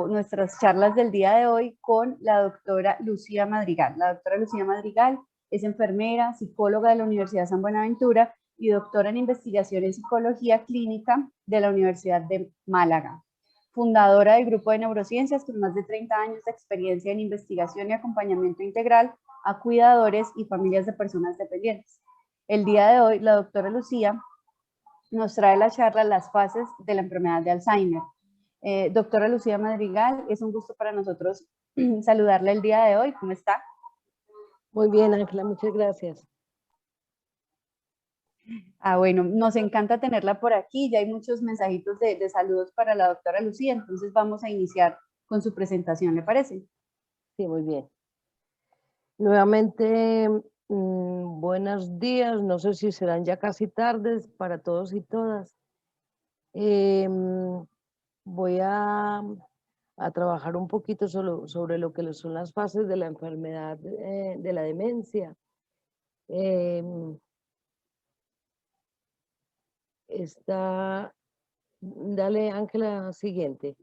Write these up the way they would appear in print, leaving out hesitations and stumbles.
nuestras charlas del día de hoy con la doctora Lucía Madrigal. La doctora Lucía Madrigal es enfermera, psicóloga de la Universidad San Buenaventura y doctora en investigación en psicología clínica de la Universidad de Málaga. Fundadora del grupo de neurociencias con más de 30 años de experiencia en investigación y acompañamiento integral a cuidadores y familias de personas dependientes. El día de hoy, la doctora Lucía nos trae la charla Las fases de la enfermedad de Alzheimer. Doctora Lucía Madrigal, es un gusto para nosotros saludarla el día de hoy. ¿Cómo está? Muy bien, Ángela, muchas gracias. Bueno, nos encanta tenerla por aquí. Ya hay muchos mensajitos de saludos para la doctora Lucía, entonces vamos a iniciar con su presentación, ¿le parece? Sí, muy bien. Nuevamente, buenos días. No sé si serán ya casi tardes para todos y todas. Voy a trabajar un poquito sobre lo que son las fases de la enfermedad de la demencia. Dale, Ángela, siguiente.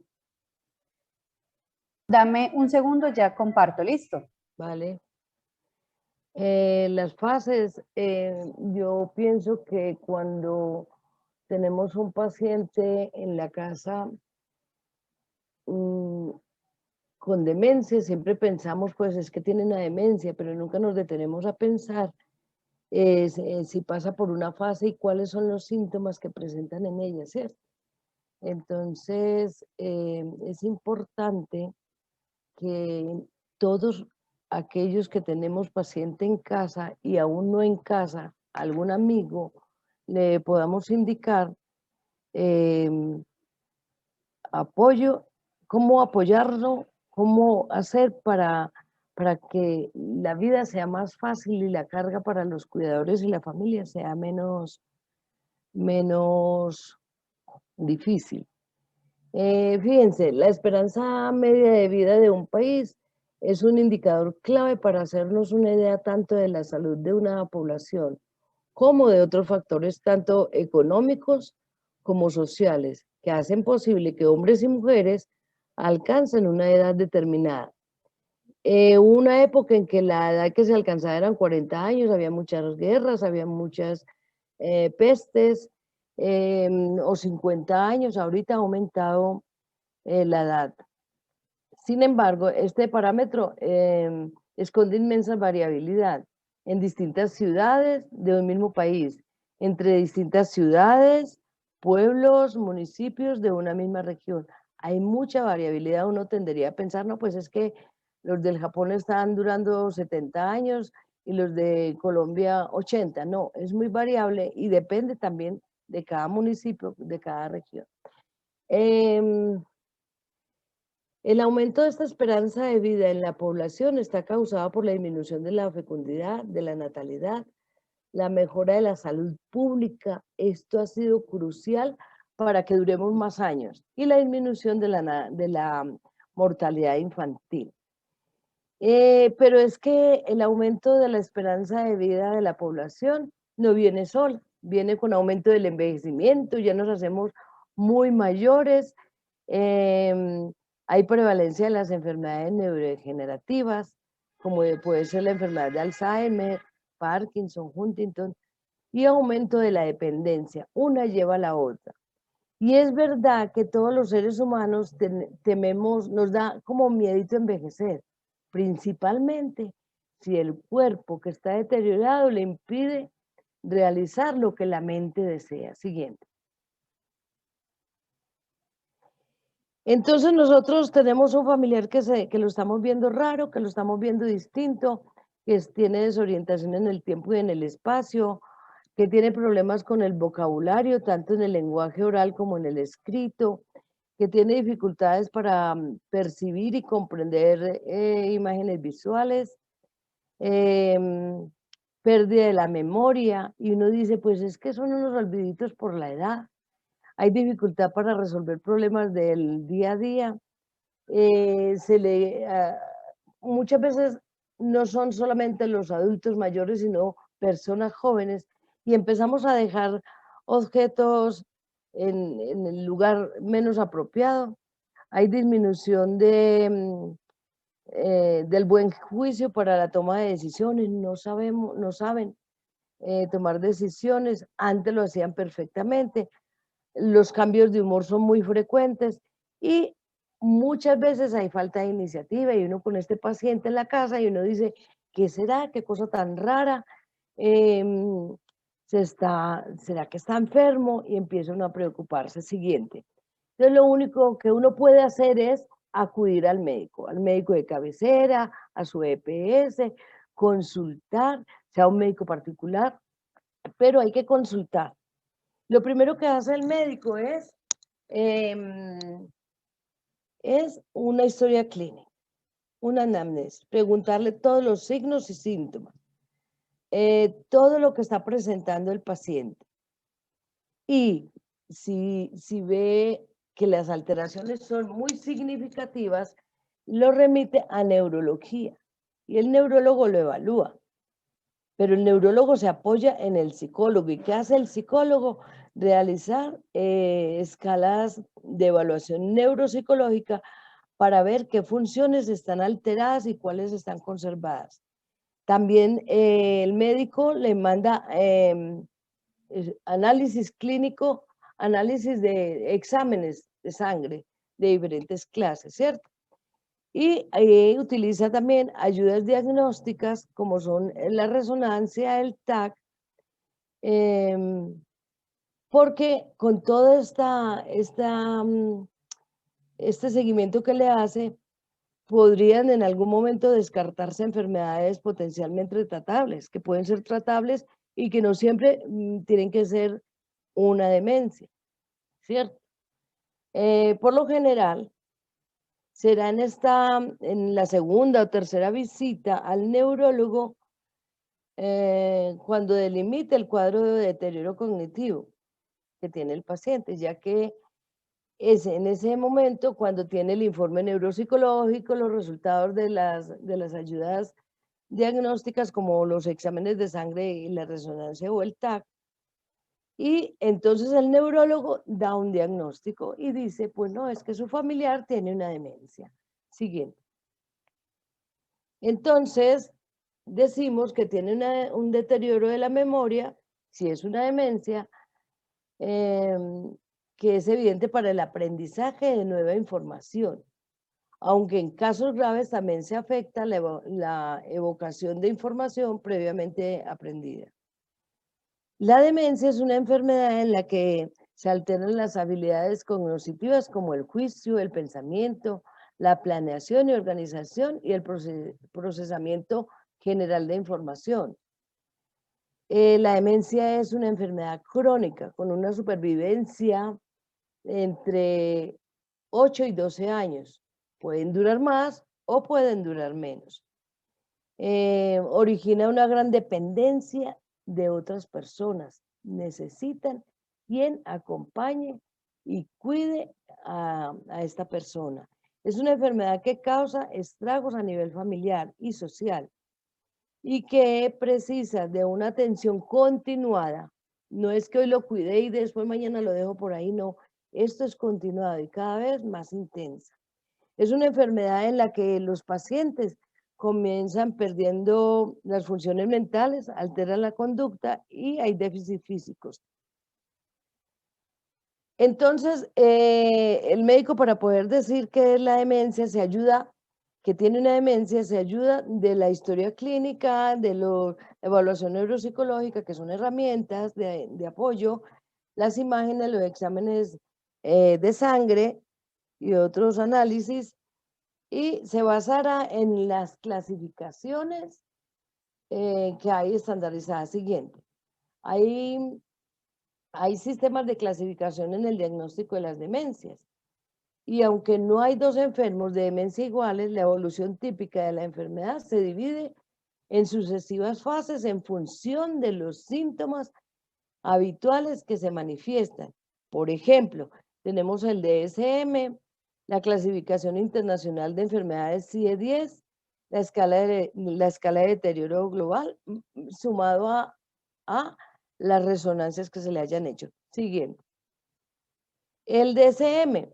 Dame un segundo, ya comparto, listo. Vale. Las fases, yo pienso que cuando tenemos un paciente en la casa con demencia, siempre pensamos, pues es que tiene una demencia, pero nunca nos detenemos a pensar si pasa por una fase y cuáles son los síntomas que presentan en ella, ¿cierto? Entonces, es importante que todos aquellos que tenemos paciente en casa y aún no en casa, algún amigo, le podamos indicar apoyo, cómo apoyarlo, cómo hacer para que la vida sea más fácil y la carga para los cuidadores y la familia sea menos difícil. Fíjense, la esperanza media de vida de un país es un indicador clave para hacernos una idea tanto de la salud de una población como de otros factores tanto económicos como sociales que hacen posible que hombres y mujeres alcancen una edad determinada. Hubo una época en que la edad que se alcanzaba eran 40 años, había muchas guerras, había muchas pestes, o 50 años, ahorita ha aumentado la edad. Sin embargo, este parámetro esconde inmensa variabilidad en distintas ciudades de un mismo país, entre distintas ciudades, pueblos, municipios de una misma región. Hay mucha variabilidad, uno tendería a pensar, no, pues es que los del Japón están durando 70 años y los de Colombia 80. No, es muy variable y depende también de cada municipio, de cada región. El aumento de esta esperanza de vida en la población está causado por la disminución de la fecundidad, de la natalidad, la mejora de la salud pública. Esto ha sido crucial para que duremos más años y la disminución de la mortalidad infantil. Pero es que el aumento de la esperanza de vida de la población no viene sola, viene con aumento del envejecimiento, ya nos hacemos muy mayores, hay prevalencia de las enfermedades neurodegenerativas, como puede ser la enfermedad de Alzheimer, Parkinson, Huntington, y aumento de la dependencia. Una lleva a la otra. Y es verdad que todos los seres humanos tememos, nos da como miedito envejecer, principalmente si el cuerpo que está deteriorado le impide realizar lo que la mente desea. Siguiente. Entonces nosotros tenemos un familiar que lo estamos viendo raro, que lo estamos viendo distinto, que tiene desorientación en el tiempo y en el espacio, que tiene problemas con el vocabulario, tanto en el lenguaje oral como en el escrito, que tiene dificultades para percibir y comprender imágenes visuales, pérdida de la memoria, y uno dice, pues es que son unos olviditos por la edad. Hay dificultad para resolver problemas del día a día. Muchas veces no son solamente los adultos mayores, sino personas jóvenes, y empezamos a dejar objetos en el lugar menos apropiado. hay disminución del buen juicio para la toma de decisiones, no saben tomar decisiones, antes lo hacían perfectamente, los cambios de humor son muy frecuentes y muchas veces hay falta de iniciativa y uno con este paciente en la casa y uno dice, ¿qué será? ¿Qué cosa tan rara? ¿Será que está enfermo? Y empieza uno a preocuparse. Siguiente. Entonces lo único que uno puede hacer es acudir al médico de cabecera, a su EPS, consultar, sea un médico particular, pero hay que consultar. Lo primero que hace el médico es una historia clínica, una anamnesis, preguntarle todos los signos y síntomas, todo lo que está presentando el paciente. Y si ve que las alteraciones son muy significativas, lo remite a neurología y el neurólogo lo evalúa. Pero el neurólogo se apoya en el psicólogo. ¿Y qué hace el psicólogo? Realizar escalas de evaluación neuropsicológica para ver qué funciones están alteradas y cuáles están conservadas. También el médico le manda análisis clínico, análisis de exámenes de sangre de diferentes clases, ¿cierto? Y utiliza también ayudas diagnósticas como son la resonancia, el TAC, porque con todo este seguimiento que le hace, podrían en algún momento descartarse enfermedades potencialmente tratables, que pueden ser tratables y que no siempre tienen que ser una demencia, ¿cierto? Por lo general, será en la segunda o tercera visita al neurólogo cuando delimite el cuadro de deterioro cognitivo que tiene el paciente, ya que es en ese momento cuando tiene el informe neuropsicológico, los resultados de las ayudas diagnósticas como los exámenes de sangre y la resonancia o el TAC, y entonces el neurólogo da un diagnóstico y dice, pues no, es que su familiar tiene una demencia. Siguiente. Entonces, decimos que tiene un deterioro de la memoria, si es una demencia, que es evidente para el aprendizaje de nueva información, aunque en casos graves también se afecta la evocación de información previamente aprendida. La demencia es una enfermedad en la que se alteran las habilidades cognitivas como el juicio, el pensamiento, la planeación y organización y el procesamiento general de información. La demencia es una enfermedad crónica con una supervivencia entre 8 y 12 años. Pueden durar más o pueden durar menos. Origina una gran dependencia de otras personas. Necesitan quien acompañe y cuide a esta persona. Es una enfermedad que causa estragos a nivel familiar y social y que precisa de una atención continuada. No es que hoy lo cuide y después mañana lo dejo por ahí, no. Esto es continuado y cada vez más intensa. Es una enfermedad en la que los pacientes comienzan perdiendo las funciones mentales, alteran la conducta y hay déficits físicos. Entonces, el médico para poder decir que es la demencia que tiene una demencia, se ayuda de la historia clínica, de la evaluación neuropsicológica, que son herramientas de apoyo, las imágenes, los exámenes de sangre y otros análisis, y se basará en las clasificaciones que hay estandarizadas. Siguiente. Hay sistemas de clasificación en el diagnóstico de las demencias. Y aunque no hay dos enfermos de demencia iguales, la evolución típica de la enfermedad se divide en sucesivas fases en función de los síntomas habituales que se manifiestan. Por ejemplo, tenemos el DSM, la clasificación internacional de enfermedades CIE-10, la escala de deterioro global, sumado a las resonancias que se le hayan hecho. Siguiente. El DSM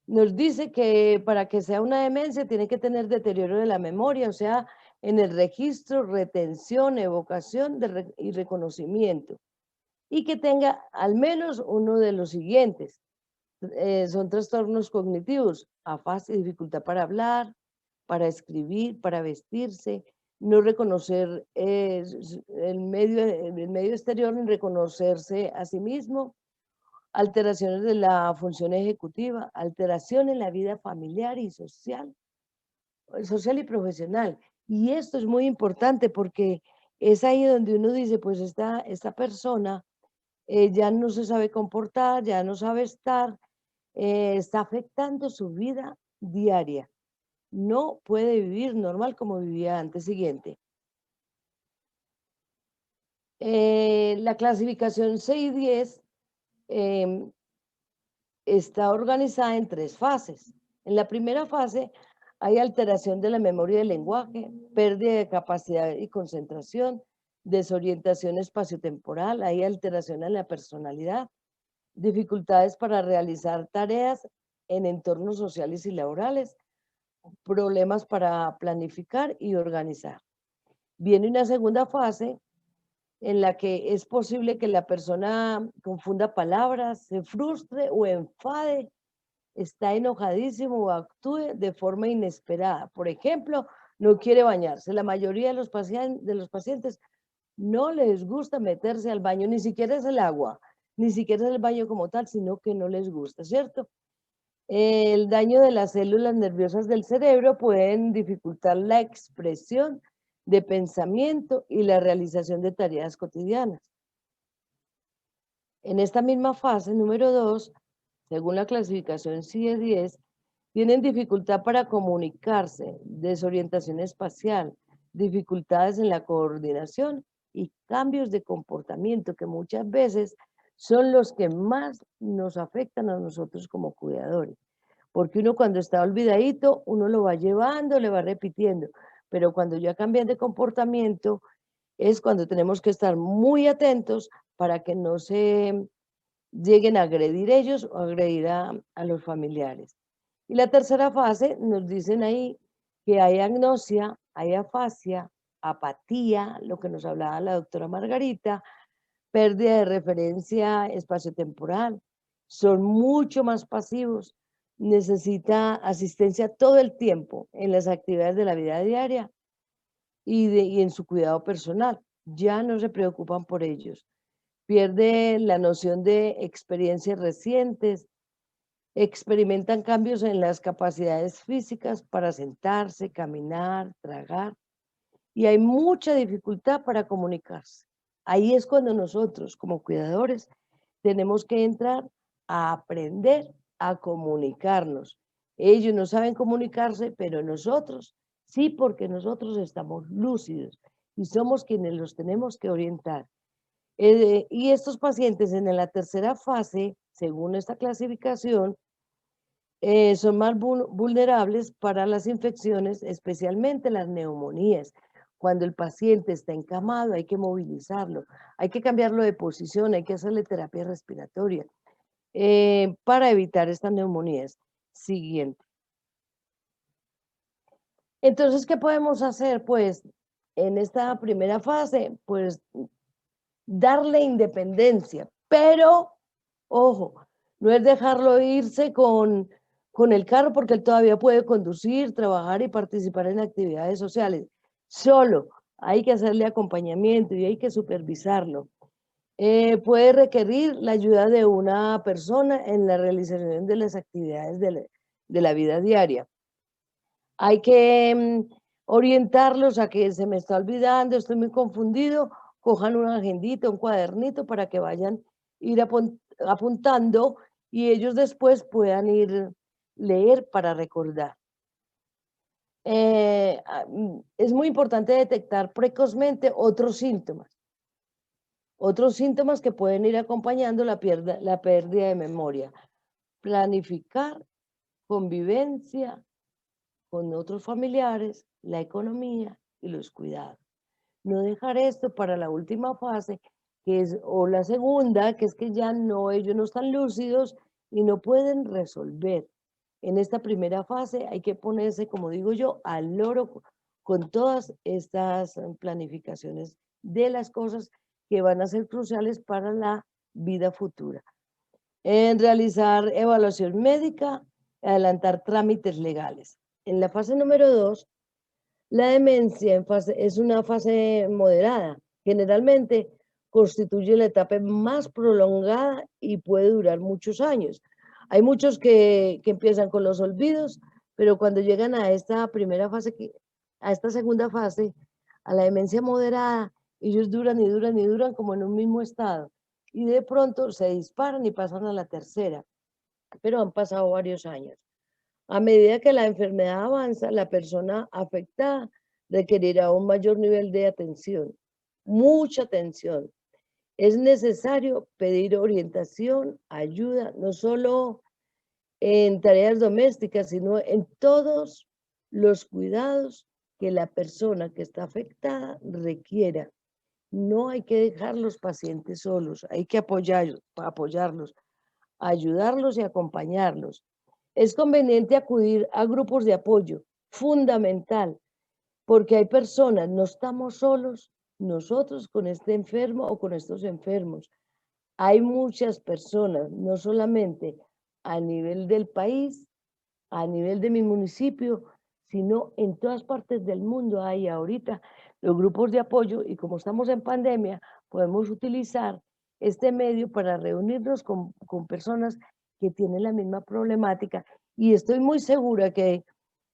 nos dice que para que sea una demencia tiene que tener deterioro de la memoria, o sea, en el registro, retención, evocación y reconocimiento, y que tenga al menos uno de los siguientes. Son trastornos cognitivos: afasia, dificultad para hablar, para escribir, para vestirse, no reconocer el medio exterior, ni reconocerse a sí mismo, alteraciones de la función ejecutiva, alteración en la vida familiar y social y profesional. Y esto es muy importante porque es ahí donde uno dice, pues esta persona ya no se sabe comportar, ya no sabe estar, está afectando su vida diaria. No puede vivir normal como vivía antes. Siguiente. La clasificación 610 está organizada en 3 fases. En la primera fase hay alteración de la memoria del lenguaje, pérdida de capacidad y concentración, desorientación espaciotemporal, hay alteración en la personalidad, dificultades para realizar tareas en entornos sociales y laborales, problemas para planificar y organizar. Viene una segunda fase en la que es posible que la persona confunda palabras, se frustre o enfade, está enojadísimo o actúe de forma inesperada. Por ejemplo, no quiere bañarse. La mayoría de los pacientes no les gusta meterse al baño, ni siquiera es el agua, ni siquiera es el baño como tal, sino que no les gusta, ¿cierto? El daño de las células nerviosas del cerebro pueden dificultar la expresión de pensamiento y la realización de tareas cotidianas. En esta misma fase, número 2, según la clasificación CIE-10, tienen dificultad para comunicarse, desorientación espacial, dificultades en la coordinación y cambios de comportamiento que muchas veces son los que más nos afectan a nosotros como cuidadores. Porque uno cuando está olvidadito, uno lo va llevando, le va repitiendo, pero cuando ya cambian de comportamiento, es cuando tenemos que estar muy atentos para que no se lleguen a agredir ellos o agredir a los familiares. Y la tercera fase, nos dicen ahí que hay agnosia, hay afasia, apatía, lo que nos hablaba la doctora Margarita, pérdida de referencia espaciotemporal, son mucho más pasivos, necesita asistencia todo el tiempo en las actividades de la vida diaria y en su cuidado personal. Ya no se preocupan por ellos. Pierde la noción de experiencias recientes, experimentan cambios en las capacidades físicas para sentarse, caminar, tragar, y hay mucha dificultad para comunicarse. Ahí es cuando nosotros, como cuidadores, tenemos que entrar a aprender a comunicarnos. Ellos no saben comunicarse, pero nosotros sí, porque nosotros estamos lúcidos y somos quienes los tenemos que orientar. Y estos pacientes en la tercera fase, según esta clasificación, son más vulnerables para las infecciones, especialmente las neumonías. Cuando el paciente está encamado, hay que movilizarlo, hay que cambiarlo de posición, hay que hacerle terapia respiratoria para evitar estas neumonías. Siguiente. Entonces, ¿qué podemos hacer? Pues en esta primera fase, pues darle independencia, pero, ojo, no es dejarlo irse con el carro porque él todavía puede conducir, trabajar y participar en actividades sociales. Solo hay que hacerle acompañamiento y hay que supervisarlo. Puede requerir la ayuda de una persona en la realización de las actividades de la vida diaria. Hay que orientarlos a que se me está olvidando, estoy muy confundido, cojan una agendita, un cuadernito para que vayan ir apuntando y ellos después puedan ir leer para recordar. Es muy importante detectar precozmente otros síntomas que pueden ir acompañando la pérdida de memoria. Planificar convivencia con otros familiares, la economía y los cuidados. No dejar esto para la última fase, que es, o la segunda, que es que ya no, ellos no están lúcidos y no pueden resolver. En esta primera fase hay que ponerse, como digo yo, al loro con todas estas planificaciones de las cosas que van a ser cruciales para la vida futura. En realizar evaluación médica, adelantar trámites legales. En la fase número 2, la demencia es una fase moderada. Generalmente constituye la etapa más prolongada y puede durar muchos años. Hay muchos que empiezan con los olvidos, pero cuando llegan a esta primera fase, a esta segunda fase, a la demencia moderada, ellos duran y duran y duran como en un mismo estado. Y de pronto se disparan y pasan a la tercera, pero han pasado varios años. A medida que la enfermedad avanza, la persona afectada requerirá un mayor nivel de atención, mucha atención. Es necesario pedir orientación, ayuda, no solo en tareas domésticas, sino en todos los cuidados que la persona que está afectada requiera. No hay que dejar los pacientes solos, hay que apoyarlos, ayudarlos y acompañarlos. Es conveniente acudir a grupos de apoyo, fundamental, porque hay personas, no estamos solos nosotros con este enfermo o con estos enfermos. Hay muchas personas, no solamente a nivel del país, a nivel de mi municipio, sino en todas partes del mundo hay ahorita los grupos de apoyo y como estamos en pandemia, podemos utilizar este medio para reunirnos con personas que tienen la misma problemática y estoy muy segura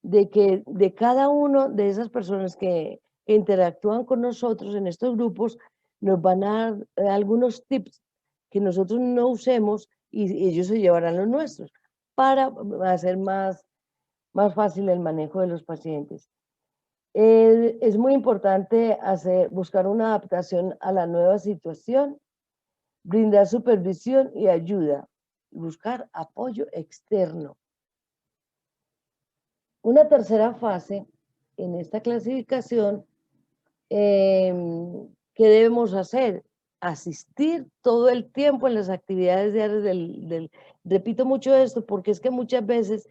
de cada uno de esas personas que interactúan con nosotros en estos grupos nos van a dar algunos tips que nosotros no usemos y ellos se llevarán los nuestros para hacer más fácil el manejo de los pacientes. Es muy importante buscar una adaptación a la nueva situación, brindar supervisión y ayuda, buscar apoyo externo. Una tercera fase en esta clasificación, ¿qué debemos hacer? Asistir todo el tiempo en las actividades diarias repito mucho esto porque es que muchas veces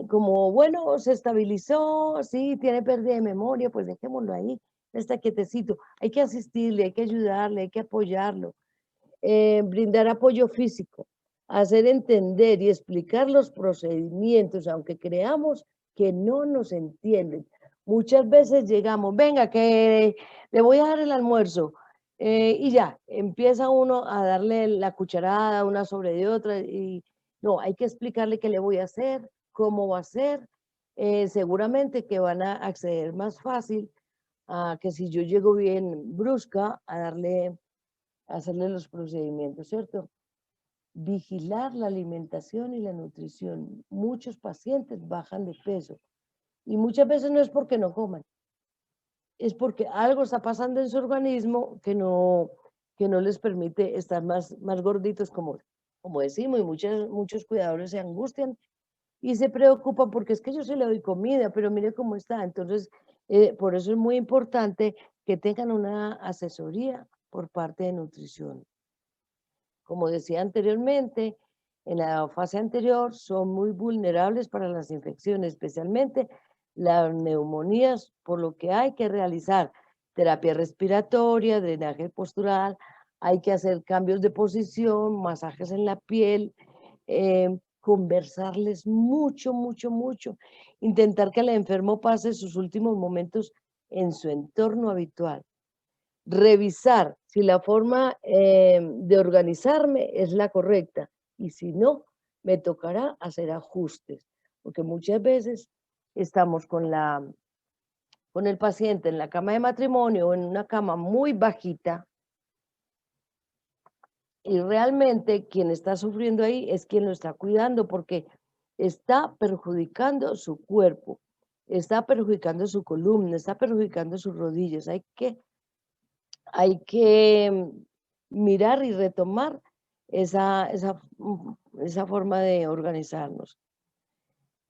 como, bueno, se estabilizó, sí, tiene pérdida de memoria, pues dejémoslo ahí, está quietecito. Hay que asistirle, hay que ayudarle, hay que apoyarlo. Brindar apoyo físico, hacer entender y explicar los procedimientos, aunque creamos que no nos entienden. Muchas veces llegamos, venga, que le voy a dar el almuerzo, y ya, empieza uno a darle la cucharada una sobre de otra, y no, hay que explicarle qué le voy a hacer, cómo va a ser, seguramente que van a acceder más fácil a que si yo llego bien brusca a hacerle los procedimientos, ¿cierto? Vigilar la alimentación y la nutrición. Muchos pacientes bajan de peso y muchas veces no es porque no coman, es porque algo está pasando en su organismo que no les permite estar más gorditos como decimos, y muchos cuidadores se angustian y se preocupan porque es que yo sí le doy comida, pero mire cómo está. Entonces, por eso es muy importante que tengan una asesoría por parte de nutrición. Como decía anteriormente, en la fase anterior son muy vulnerables para las infecciones, especialmente las neumonías, por lo que hay que realizar terapia respiratoria, drenaje postural, hay que hacer cambios de posición, masajes en la piel, conversarles mucho, mucho, mucho, intentar que el enfermo pase sus últimos momentos en su entorno habitual. Revisar si la forma de organizarme es la correcta y si no, me tocará hacer ajustes, porque muchas veces estamos con el paciente en la cama de matrimonio o en una cama muy bajita y realmente quien está sufriendo ahí es quien lo está cuidando porque está perjudicando su cuerpo, está perjudicando su columna, está perjudicando sus rodillas. Hay que mirar y retomar esa forma de organizarnos.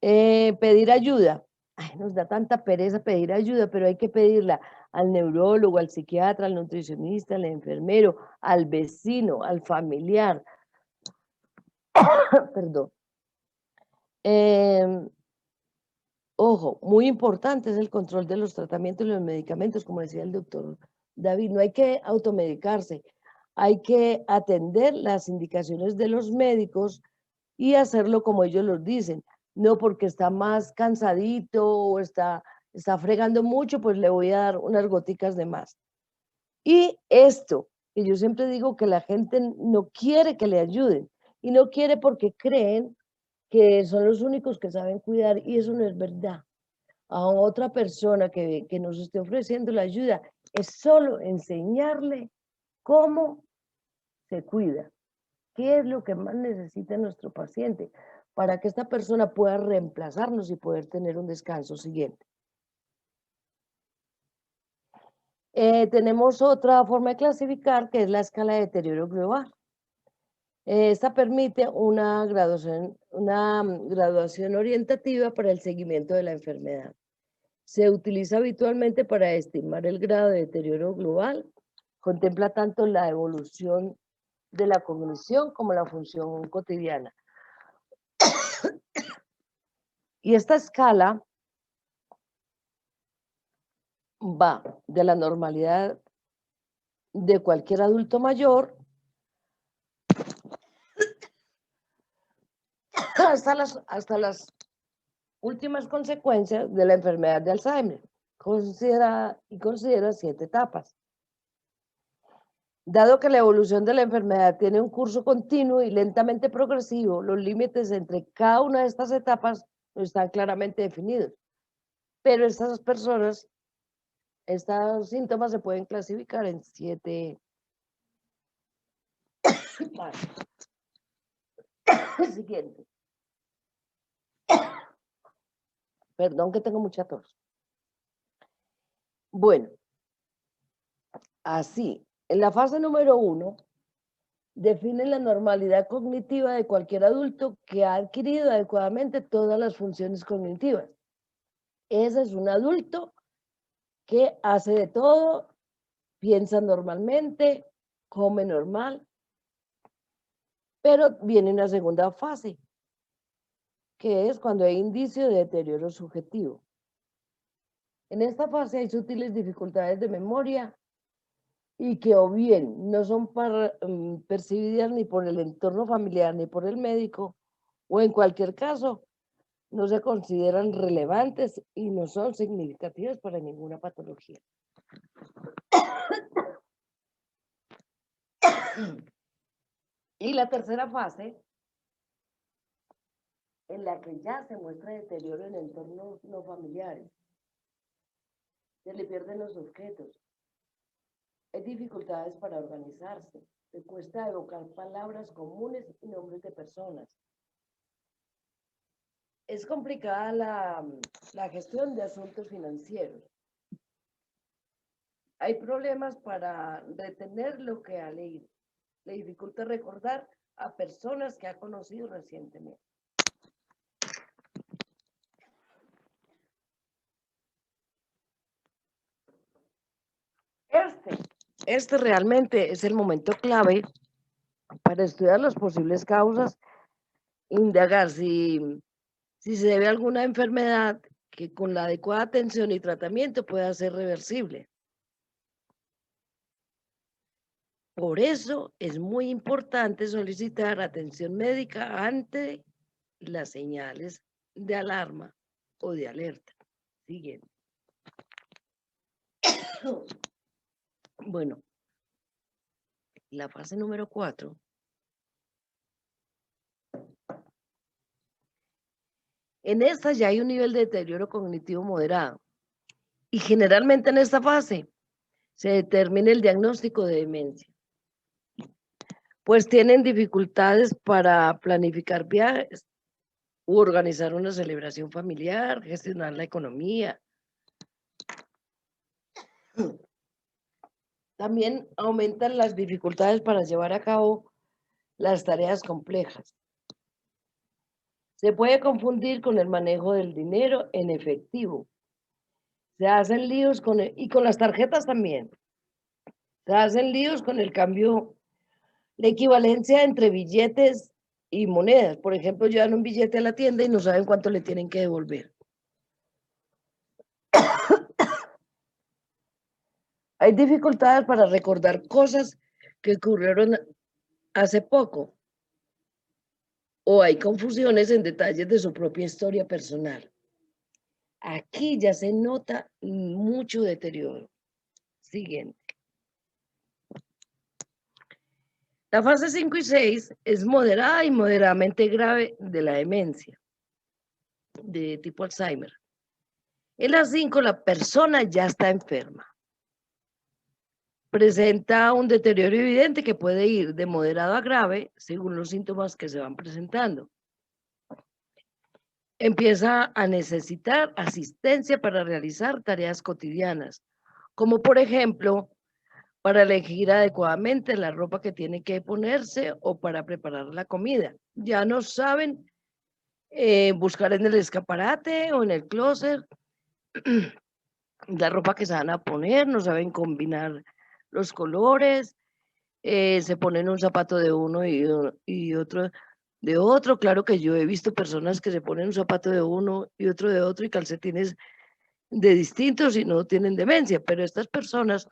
Pedir ayuda. Ay, nos da tanta pereza pedir ayuda, pero hay que pedirla al neurólogo, al psiquiatra, al nutricionista, al enfermero, al vecino, al familiar. Perdón. Ojo, muy importante es el control de los tratamientos y los medicamentos, como decía el doctor David, no hay que automedicarse, hay que atender las indicaciones de los médicos y hacerlo como ellos los dicen, no porque está más cansadito o está fregando mucho, pues le voy a dar unas goticas de más. Y esto, que yo siempre digo que la gente no quiere que le ayuden, y no quiere porque creen que son los únicos que saben cuidar, y eso no es verdad. A otra persona que nos esté ofreciendo la ayuda, es solo enseñarle cómo se cuida, qué es lo que más necesita nuestro paciente, para que esta persona pueda reemplazarnos y poder tener un descanso siguiente. Tenemos otra forma de clasificar, que es la escala de deterioro global. Esta permite una graduación orientativa para el seguimiento de la enfermedad. Se utiliza habitualmente para estimar el grado de deterioro global. Contempla tanto la evolución de la cognición como la función cotidiana. Y esta escala va de la normalidad de cualquier adulto mayor hasta las últimas consecuencias de la enfermedad de Alzheimer. Considera 7 etapas. Dado que la evolución de la enfermedad tiene un curso continuo y lentamente progresivo, los límites entre cada una de estas etapas no están claramente definidos. Pero estas personas, estos síntomas se pueden clasificar en 7 fases. Siguiente. Perdón que tengo mucha tos. Bueno, así, en la fase número 1, define la normalidad cognitiva de cualquier adulto que ha adquirido adecuadamente todas las funciones cognitivas. Ese es un adulto que hace de todo, piensa normalmente, come normal, pero viene una segunda fase, que es cuando hay indicio de deterioro subjetivo. En esta fase hay sutiles dificultades de memoria y que o bien no son percibidas ni por el entorno familiar ni por el médico, o en cualquier caso no se consideran relevantes y no son significativas para ninguna patología. Y la tercera fase, en la que ya se muestra deterioro en entornos no familiares, se le pierden los objetos, hay dificultades para organizarse, le cuesta evocar palabras comunes y nombres de personas. Es complicada la gestión de asuntos financieros. Hay problemas para retener lo que ha leído. Le dificulta recordar a personas que ha conocido recientemente. Este realmente es el momento clave para estudiar las posibles causas, indagar si se debe a alguna enfermedad que con la adecuada atención y tratamiento pueda ser reversible. Por eso es muy importante solicitar atención médica ante las señales de alarma o de alerta. Siguiente. Bueno, la fase número 4. En esta ya hay un nivel de deterioro cognitivo moderado. Y generalmente en esta fase se determina el diagnóstico de demencia. Pues tienen dificultades para planificar viajes u organizar una celebración familiar, gestionar la economía. También aumentan las dificultades para llevar a cabo las tareas complejas. Se puede confundir con el manejo del dinero en efectivo. Se hacen líos y con las tarjetas también. Se hacen líos con el cambio, la equivalencia entre billetes y monedas. Por ejemplo, llevan un billete a la tienda y no saben cuánto le tienen que devolver. Hay dificultades para recordar cosas que ocurrieron hace poco, o hay confusiones en detalles de su propia historia personal. Aquí ya se nota mucho deterioro. Siguiente. La fase 5 y 6 es moderada y moderadamente grave de la demencia, de tipo Alzheimer. En la 5 la persona ya está enferma. Presenta un deterioro evidente que puede ir de moderado a grave según los síntomas que se van presentando. Empieza a necesitar asistencia para realizar tareas cotidianas, como por ejemplo, para elegir adecuadamente la ropa que tiene que ponerse o para preparar la comida. Ya no saben buscar en el escaparate o en el closet la ropa que se van a poner, no saben combinar los colores, se ponen un zapato de uno y otro de otro. Claro que yo he visto personas que se ponen un zapato de uno y otro de otro y calcetines de distintos y no tienen demencia, pero estas personas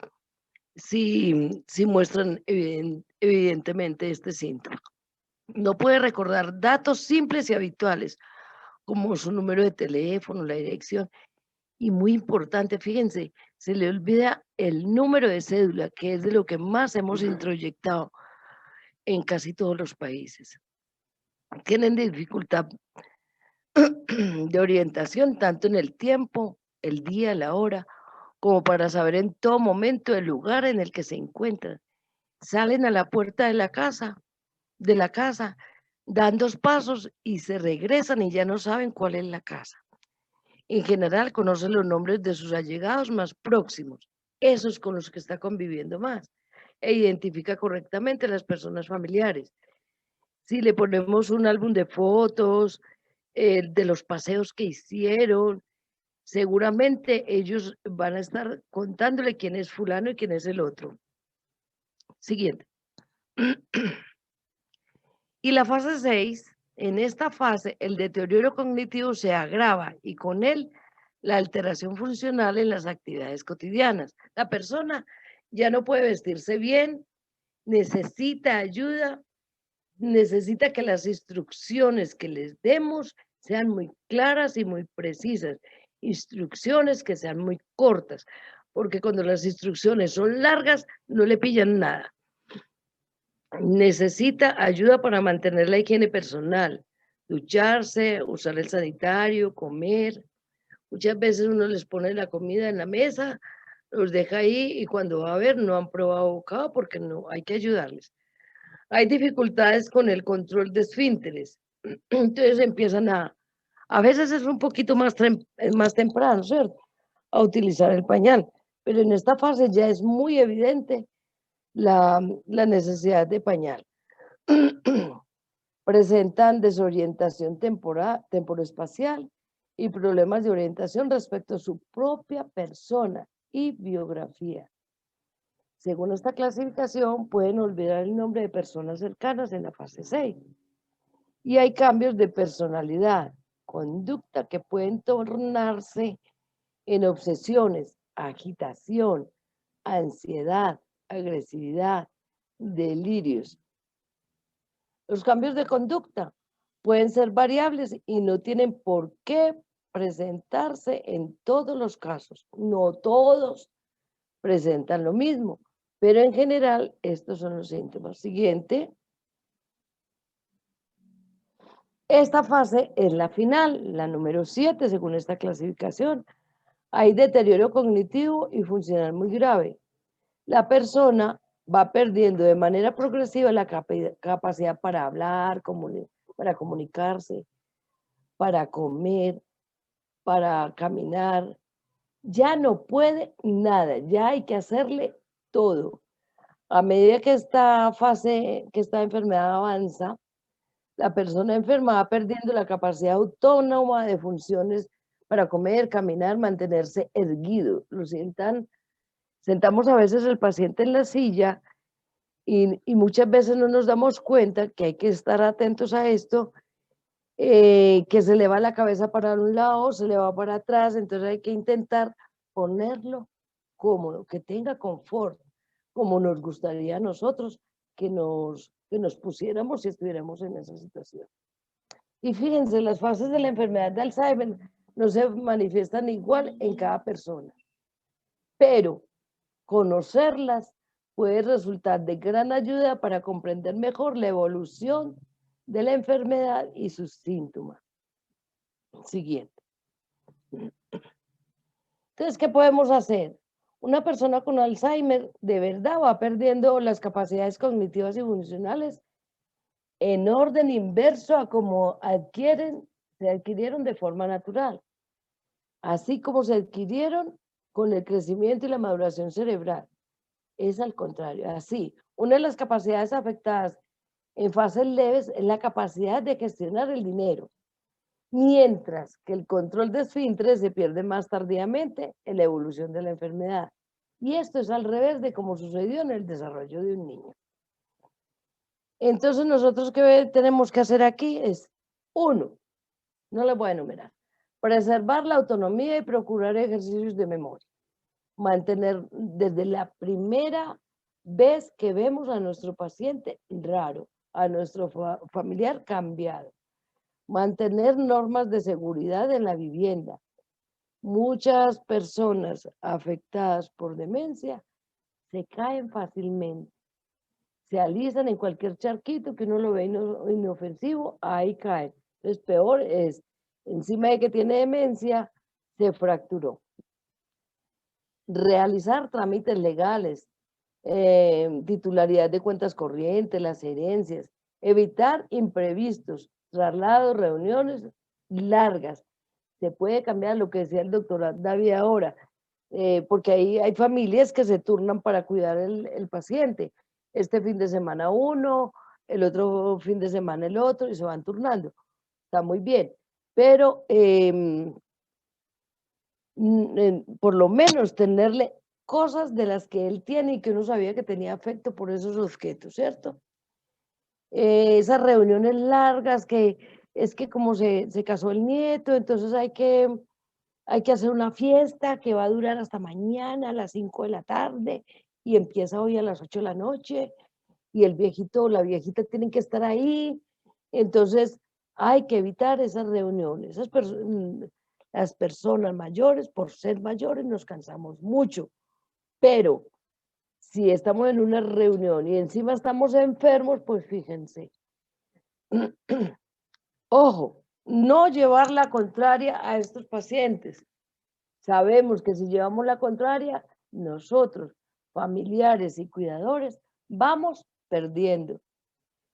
sí muestran evidentemente este síntoma. No puede recordar datos simples y habituales, como su número de teléfono, la dirección, y muy importante, fíjense, se le olvida el número de cédula, que es de lo que más hemos introyectado en casi todos los países. Tienen dificultad de orientación tanto en el tiempo, el día, la hora, como para saber en todo momento el lugar en el que se encuentran. Salen a la puerta de la casa, dan 2 pasos y se regresan y ya no saben cuál es la casa. En general conocen los nombres de sus allegados más próximos, esos con los que está conviviendo más, e identifica correctamente a las personas familiares. Si le ponemos un álbum de fotos de los paseos que hicieron, seguramente ellos van a estar contándole quién es fulano y quién es el otro. Siguiente. Y la fase 6, en esta fase el deterioro cognitivo se agrava y con él la alteración funcional en las actividades cotidianas. La persona ya no puede vestirse bien, necesita ayuda, necesita que las instrucciones que les demos sean muy claras y muy precisas, instrucciones que sean muy cortas, porque cuando las instrucciones son largas no le pillan nada. Necesita ayuda para mantener la higiene personal, ducharse, usar el sanitario, comer. Muchas veces uno les pone la comida en la mesa, los deja ahí y cuando va a ver no han probado bocado porque no hay que ayudarles. Hay dificultades con el control de esfínteres. Entonces empiezan a veces es un poquito más temprano, ¿cierto? A utilizar el pañal. Pero en esta fase ya es muy evidente la necesidad de pañal. Presentan desorientación temporoespacial y problemas de orientación respecto a su propia persona y biografía. Según esta clasificación, pueden olvidar el nombre de personas cercanas en la fase 6. Y hay cambios de personalidad, conducta que pueden tornarse en obsesiones, agitación, ansiedad, agresividad, delirios. Los cambios de conducta pueden ser variables y no tienen por qué presentarse en todos los casos. No todos presentan lo mismo, pero en general estos son los síntomas. Siguiente. Esta fase es la final, la número 7 según esta clasificación. Hay deterioro cognitivo y funcional muy grave. La persona va perdiendo de manera progresiva la capacidad para hablar, para comunicarse, para comer, para caminar. Ya no puede nada, ya hay que hacerle todo. A medida que esta fase, que esta enfermedad avanza, la persona enferma va perdiendo la capacidad autónoma de funciones para comer, caminar, mantenerse erguido. Sentamos a veces el paciente en la silla y muchas veces no nos damos cuenta que hay que estar atentos a esto, que se le va la cabeza para un lado, se le va para atrás, entonces hay que intentar ponerlo cómodo, que tenga confort, como nos gustaría a nosotros que nos pusiéramos si estuviéramos en esa situación. Y fíjense, las fases de la enfermedad de Alzheimer no se manifiestan igual en cada persona, pero conocerlas puede resultar de gran ayuda para comprender mejor la evolución de la enfermedad y sus síntomas. Siguiente. Entonces, ¿qué podemos hacer? Una persona con Alzheimer de verdad va perdiendo las capacidades cognitivas y funcionales en orden inverso a como se adquirieron de forma natural, así como se adquirieron con el crecimiento y la maduración cerebral. Es al contrario, así. Una de las capacidades afectadas en fases leves es la capacidad de gestionar el dinero, mientras que el control de esfínteres se pierde más tardíamente en la evolución de la enfermedad. Y esto es al revés de como sucedió en el desarrollo de un niño. Entonces, nosotros qué tenemos que hacer aquí es, uno, no les voy a enumerar, preservar la autonomía y procurar ejercicios de memoria. Mantener desde la primera vez que vemos a nuestro paciente raro, a nuestro familiar cambiado. Mantener normas de seguridad en la vivienda. Muchas personas afectadas por demencia se caen fácilmente. Se alistan en cualquier charquito que uno lo ve inofensivo, ahí caen. Entonces, peor es, encima de que tiene demencia, se fracturó. Realizar trámites legales, titularidad de cuentas corrientes, las herencias, evitar imprevistos, traslados, reuniones largas. Se puede cambiar lo que decía el doctor David ahora, porque hay familias que se turnan para cuidar el paciente. Este fin de semana uno, el otro fin de semana el otro, y se van turnando. Está muy bien, pero por lo menos tenerle cosas de las que él tiene y que uno sabía que tenía afecto por esos objetos, ¿cierto? Esas reuniones largas que es que como se casó el nieto, entonces hay que hacer una fiesta que va a durar hasta mañana a las 5 de la tarde y empieza hoy a las 8 de la noche y el viejito o la viejita tienen que estar ahí. Entonces hay que evitar esas reuniones. Las personas mayores, por ser mayores, nos cansamos mucho, pero si estamos en una reunión y encima estamos enfermos, pues fíjense. Ojo, no llevar la contraria a estos pacientes. Sabemos que si llevamos la contraria, nosotros, familiares y cuidadores, vamos perdiendo.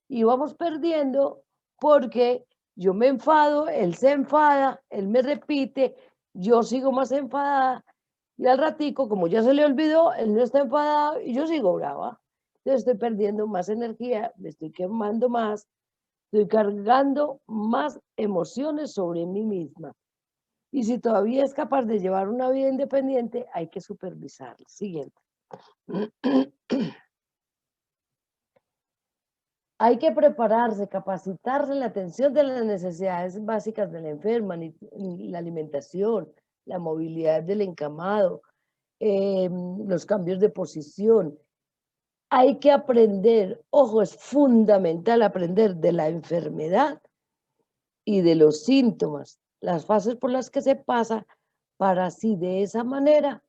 Y vamos perdiendo porque yo me enfado, él se enfada, él me repite, yo sigo más enfadada y al ratico, como ya se le olvidó, él no está enfadado y yo sigo brava. Entonces estoy perdiendo más energía, me estoy quemando más, estoy cargando más emociones sobre mí misma. Y si todavía es capaz de llevar una vida independiente, hay que supervisarlo. Siguiente. Hay que prepararse, capacitarse en la atención de las necesidades básicas del enfermo, la alimentación, la movilidad del encamado, los cambios de posición. Hay que aprender, ojo, es fundamental aprender de la enfermedad y de los síntomas, las fases por las que se pasa, para así de esa manera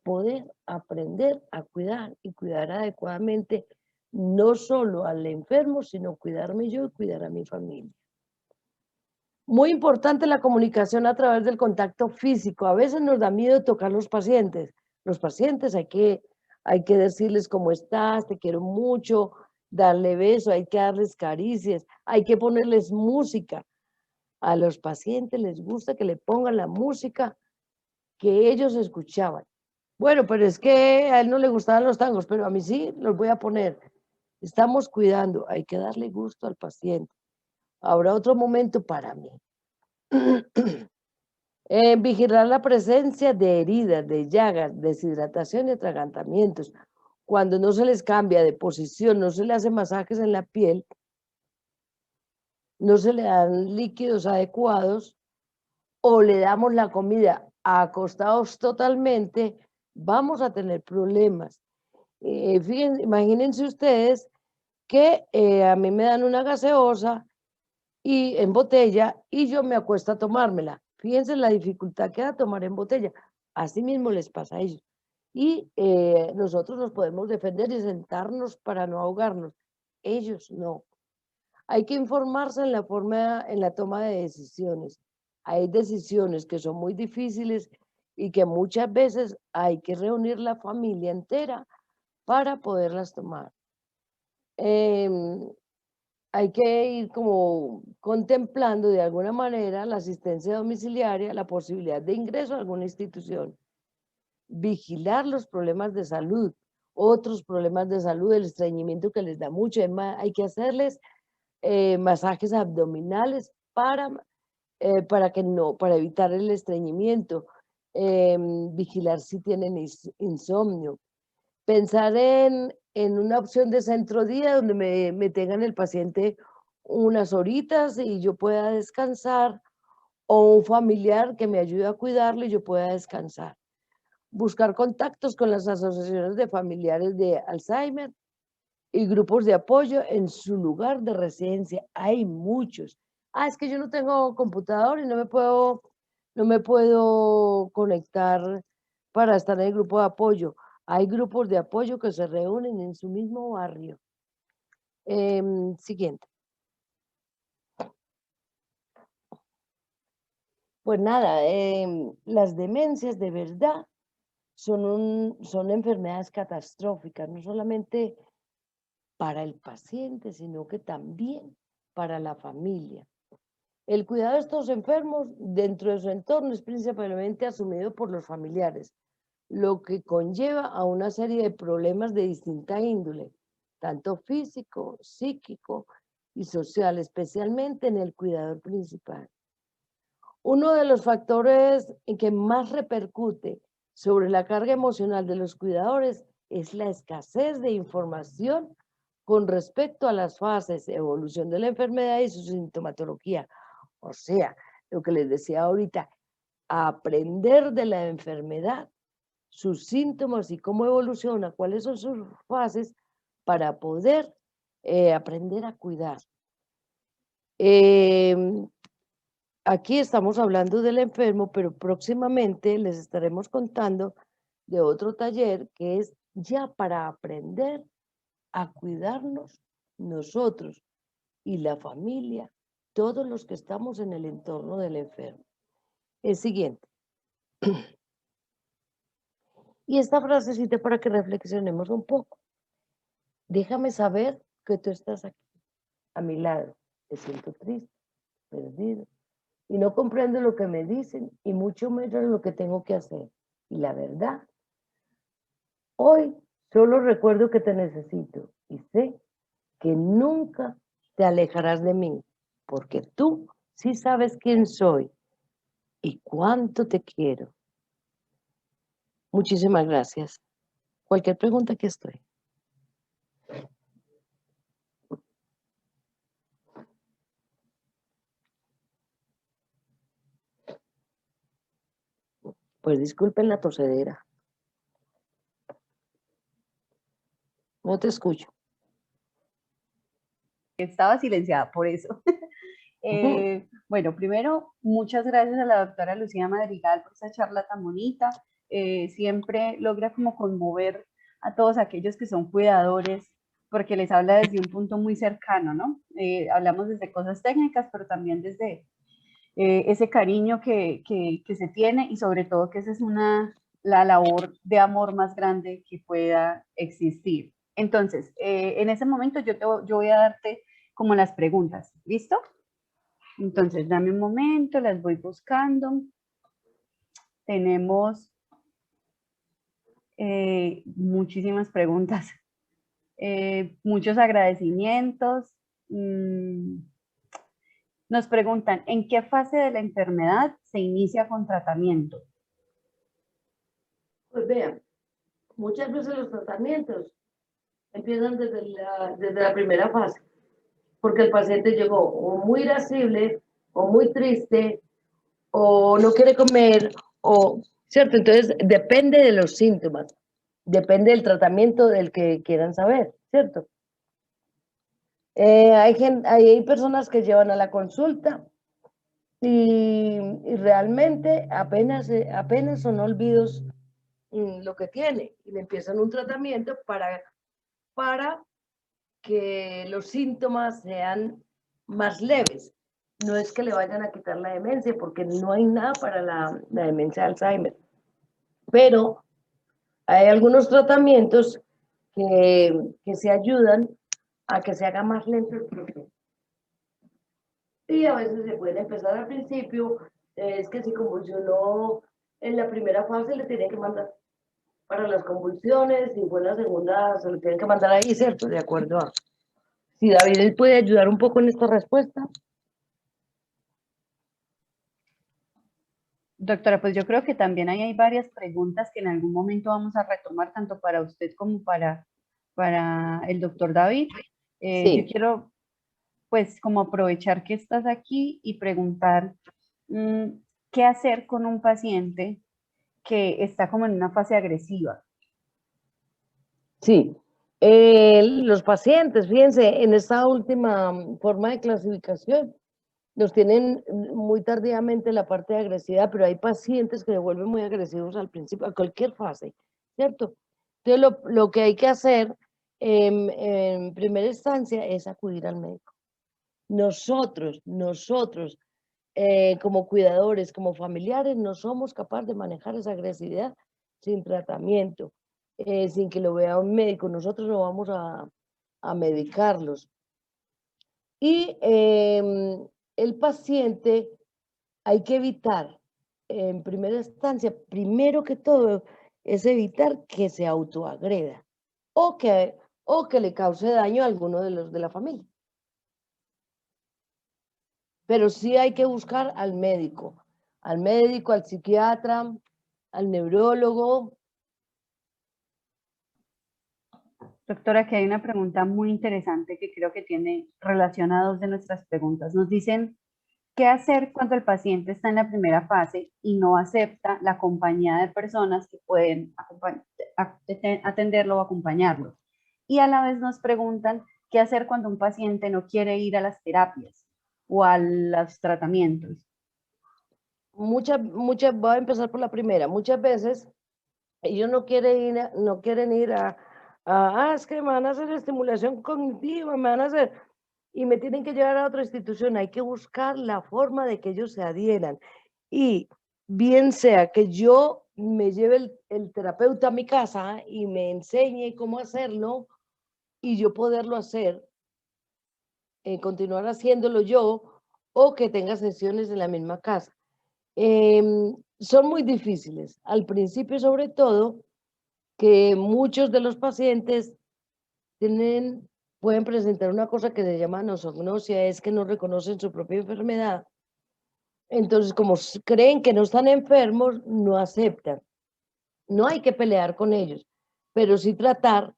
poder aprender a cuidar y cuidar adecuadamente no solo al enfermo, sino cuidarme yo y cuidar a mi familia. Muy importante la comunicación a través del contacto físico. A veces nos da miedo tocar los pacientes. Los pacientes hay que decirles cómo estás, te quiero mucho, darle beso, hay que darles caricias, hay que ponerles música. A los pacientes les gusta que le pongan la música que ellos escuchaban. Bueno, pero es que a él no le gustaban los tangos, pero a mí sí, los voy a poner. Estamos cuidando, hay que darle gusto al paciente. Habrá otro momento para mí. Vigilar la presencia de heridas, de llagas, deshidratación y atragantamientos. cuando no se les cambia de posición, no se le hace masajes en la piel, no se le dan líquidos adecuados o le damos la comida acostados totalmente, vamos a tener problemas. Fíjense, imagínense ustedes que a mí me dan una gaseosa y en botella y yo me acuesto a tomármela. Fíjense la dificultad que da tomar en botella. Así mismo les pasa a ellos. Y nosotros nos podemos defender y sentarnos para no ahogarnos. Ellos no. Hay que informarse en la toma de decisiones. Hay decisiones que son muy difíciles y que muchas veces hay que reunir la familia entera para poderlas tomar. Hay que ir como contemplando de alguna manera la asistencia domiciliaria, la posibilidad de ingreso a alguna institución, vigilar los problemas de salud, otros problemas de salud, el estreñimiento que les da mucho, hay que hacerles masajes abdominales para evitar el estreñimiento, vigilar si tienen insomnio, pensar en una opción de centro día donde me tengan el paciente unas horitas y yo pueda descansar, o un familiar que me ayude a cuidarlo y yo pueda descansar. Buscar contactos con las asociaciones de familiares de Alzheimer y grupos de apoyo en su lugar de residencia. Hay muchos. Es que yo no tengo computador y no me puedo conectar para estar en el grupo de apoyo. Hay grupos de apoyo que se reúnen en su mismo barrio. Siguiente. Pues nada, las demencias de verdad son enfermedades catastróficas, no solamente para el paciente, sino que también para la familia. El cuidado de estos enfermos dentro de su entorno es principalmente asumido por los familiares, lo que conlleva a una serie de problemas de distinta índole, tanto físico, psíquico y social, especialmente en el cuidador principal. Uno de los factores en que más repercute sobre la carga emocional de los cuidadores es la escasez de información con respecto a las fases de evolución de la enfermedad y su sintomatología. O sea, lo que les decía ahorita, aprender de la enfermedad, sus síntomas y cómo evoluciona, cuáles son sus fases para poder aprender a cuidar. Aquí estamos hablando del enfermo, pero próximamente les estaremos contando de otro taller que es ya para aprender a cuidarnos nosotros y la familia, todos los que estamos en el entorno del enfermo. El siguiente. Y esta frasecita para que reflexionemos un poco. Déjame saber que tú estás aquí, a mi lado. Me siento triste, perdido, y no comprendo lo que me dicen y mucho menos lo que tengo que hacer. Y la verdad, hoy solo recuerdo que te necesito y sé que nunca te alejarás de mí, porque tú sí sabes quién soy y cuánto te quiero. Muchísimas gracias. Cualquier pregunta, aquí estoy. Pues disculpen la tosedera. No te escucho. Estaba silenciada por eso. Bueno, primero, muchas gracias a la doctora Lucía Madrigal por esa charla tan bonita. Siempre logra como conmover a todos aquellos que son cuidadores, porque les habla desde un punto muy cercano, ¿no? Hablamos desde cosas técnicas, pero también desde ese cariño que se tiene y sobre todo que esa es la labor de amor más grande que pueda existir. Entonces, en ese momento yo voy a darte como las preguntas, ¿listo? Entonces, dame un momento, las voy buscando. Tenemos muchísimas preguntas, muchos agradecimientos. Nos preguntan, ¿en qué fase de la enfermedad se inicia con tratamiento? Pues vean, Muchas veces los tratamientos empiezan desde la primera fase, porque el paciente llegó o muy irascible, o muy triste, o no quiere comer, o, ¿cierto? Entonces, depende de los síntomas, depende del tratamiento del que quieran saber, ¿cierto? Hay personas que llevan a la consulta y realmente apenas son olvidos lo que tiene y le empiezan un tratamiento para que los síntomas sean más leves. No es que le vayan a quitar la demencia, porque no hay nada para la demencia de Alzheimer, pero hay algunos tratamientos que se ayudan a que se haga más lento el proceso. Y a veces se puede empezar al principio, es que si convulsionó en la primera fase le tienen que mandar para las convulsiones, y fue en la segunda se lo tienen que mandar ahí, ¿cierto? De acuerdo a... Si David él puede ayudar un poco en esta respuesta. Doctora, pues yo creo que también ahí hay varias preguntas que en algún momento vamos a retomar, tanto para usted como para el doctor David. Yo Sí, quiero, pues, como aprovechar que estás aquí y preguntar qué hacer con un paciente que está como en una fase agresiva. sí. Los pacientes, fíjense, en esta última forma de clasificación, los tienen muy tardíamente la parte de agresividad, pero hay pacientes que se vuelven muy agresivos al principio, a cualquier fase, ¿cierto? Entonces, lo que hay que hacer en primera instancia es acudir al médico. Nosotros, como cuidadores, como familiares, no somos capaces de manejar esa agresividad sin tratamiento, sin que lo vea un médico. Nosotros no vamos a medicarlos. Y el paciente hay que evitar, en primera instancia, primero que todo, es evitar que se autoagreda o que le cause daño a alguno de los de la familia. Pero sí hay que buscar al médico, al psiquiatra, al neurólogo. Doctora, que hay una pregunta muy interesante que creo que tiene relación a dos de nuestras preguntas. Nos dicen, ¿qué hacer cuando el paciente está en la primera fase y no acepta la compañía de personas que pueden atenderlo o acompañarlo? Y a la vez nos preguntan, ¿qué hacer cuando un paciente no quiere ir a las terapias o a los tratamientos? Voy a empezar por la primera. Muchas veces ellos no quieren ir es que me van a hacer estimulación cognitiva, me van a hacer, y me tienen que llevar a otra institución. Hay que buscar la forma de que ellos se adhieran. Y bien sea que yo me lleve el terapeuta a mi casa y me enseñe cómo hacerlo y yo poderlo hacer, continuar haciéndolo yo, o que tenga sesiones en la misma casa. Son muy difíciles. Al principio, sobre todo, que muchos de los pacientes pueden presentar una cosa que se llama nosognosia, es que no reconocen su propia enfermedad. Entonces, como creen que no están enfermos, no aceptan. No hay que pelear con ellos, pero sí tratar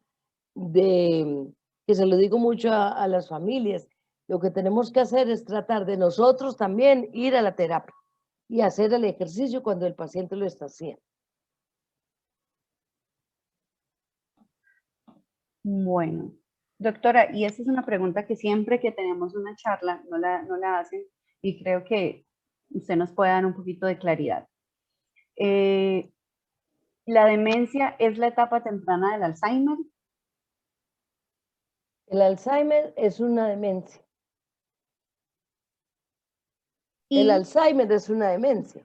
que se lo digo mucho a las familias, lo que tenemos que hacer es tratar de nosotros también ir a la terapia y hacer el ejercicio cuando el paciente lo está haciendo. Bueno, doctora, y esa es una pregunta que siempre que tenemos una charla no la hacen y creo que usted nos puede dar un poquito de claridad. ¿La demencia es la etapa temprana del Alzheimer? El Alzheimer es una demencia. El Y Alzheimer es una demencia,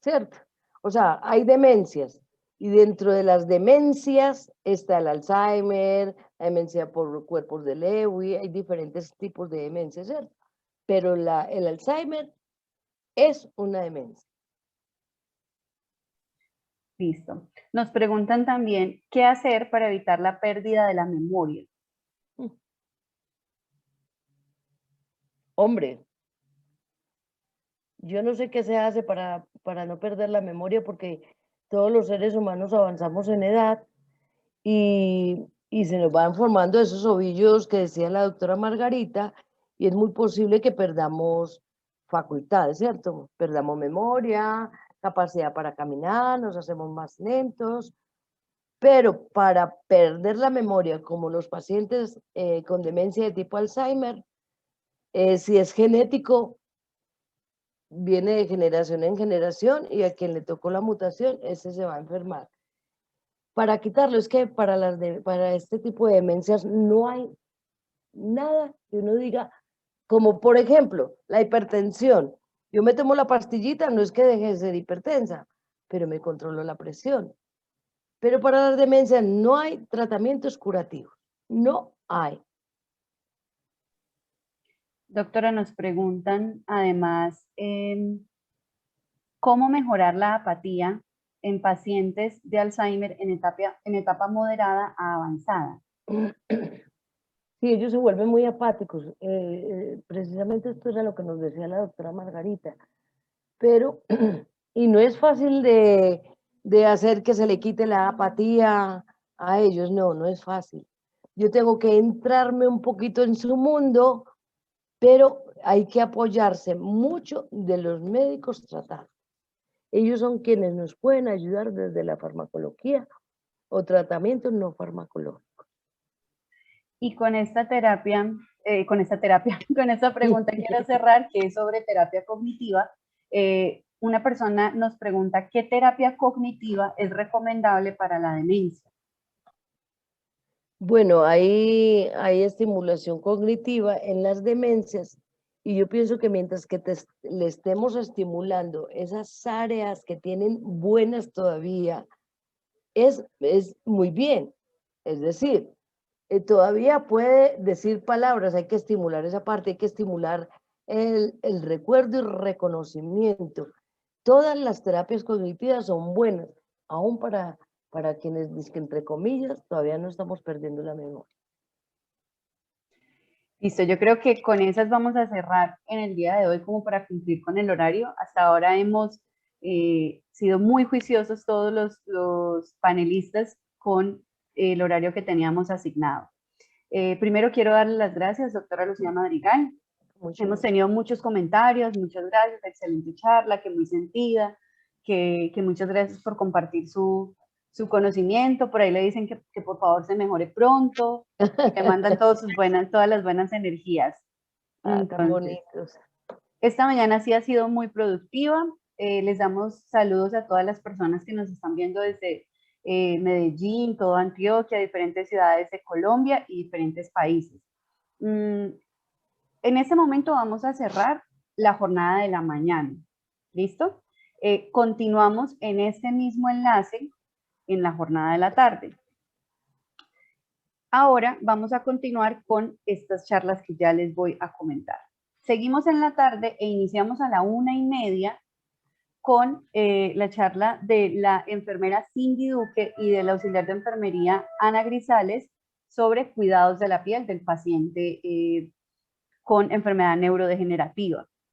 ¿cierto? O sea, hay demencias y dentro de las demencias está el Alzheimer, la demencia por cuerpos de Lewy, hay diferentes tipos de demencia, ¿cierto? Pero el Alzheimer es una demencia. listo. Nos preguntan también, ¿qué hacer para evitar la pérdida de la memoria? Hombre, yo no sé qué se hace para no perder la memoria porque todos los seres humanos avanzamos en edad y se nos van formando esos ovillos que decía la doctora Margarita, y es muy posible que perdamos facultades, ¿cierto? Perdamos memoria, capacidad para caminar, nos hacemos más lentos, pero para perder la memoria, como los pacientes con demencia de tipo Alzheimer, si es genético, viene de generación en generación y a quien le tocó la mutación, ese se va a enfermar. Para quitarlo, es que para este tipo de demencias no hay nada que uno diga, como por ejemplo, la hipertensión. Yo me tomo la pastillita, no es que deje de ser hipertensa, pero me controlo la presión. Pero para las demencias no hay tratamientos curativos, no hay. Doctora, nos preguntan además cómo mejorar la apatía en pacientes de Alzheimer en etapa moderada a avanzada. Sí, ellos se vuelven muy apáticos. Precisamente esto era lo que nos decía la doctora Margarita. Pero, y no es fácil de hacer que se le quite la apatía a ellos, no, no es fácil. Yo tengo que entrarme un poquito en su mundo, pero hay que apoyarse mucho de los médicos tratados. Ellos son quienes nos pueden ayudar desde la farmacología o tratamientos no farmacológicos. Y con esta terapia, con esta pregunta quiero cerrar, que es sobre terapia cognitiva. Una persona nos pregunta qué terapia cognitiva es recomendable para la demencia. Bueno, hay estimulación cognitiva en las demencias y yo pienso que mientras que le estemos estimulando esas áreas que tienen buenas todavía, es muy bien. Es decir, todavía puede decir palabras, hay que estimular esa parte, hay que estimular el recuerdo y reconocimiento. Todas las terapias cognitivas son buenas, aún para quienes, entre comillas, todavía no estamos perdiendo la memoria. Listo, yo creo que con esas vamos a cerrar en el día de hoy como para cumplir con el horario. Hasta ahora hemos sido muy juiciosos todos los panelistas con el horario que teníamos asignado. Primero quiero darle las gracias, doctora Lucía Madrigal. Hemos tenido muchos comentarios, muchas gracias, excelente charla, que muy sentida, que muchas gracias por compartir su conocimiento. Por ahí le dicen que por favor se mejore pronto, y le mandan todas las buenas energías. Ah, tan Entonces, bonitos. esta mañana sí ha sido muy productiva. Les damos saludos a todas las personas que nos están viendo desde Medellín, toda Antioquia, diferentes ciudades de Colombia y diferentes países. En este momento vamos a cerrar la jornada de la mañana. ¿Listo? Continuamos en este mismo enlace en la jornada de la tarde. Ahora vamos a continuar con estas charlas que ya les voy a comentar. Seguimos en la tarde e iniciamos a la 1:30 con la charla de la enfermera Cindy Duque y del auxiliar de enfermería Ana Grisales sobre cuidados de la piel del paciente con enfermedad neurodegenerativa.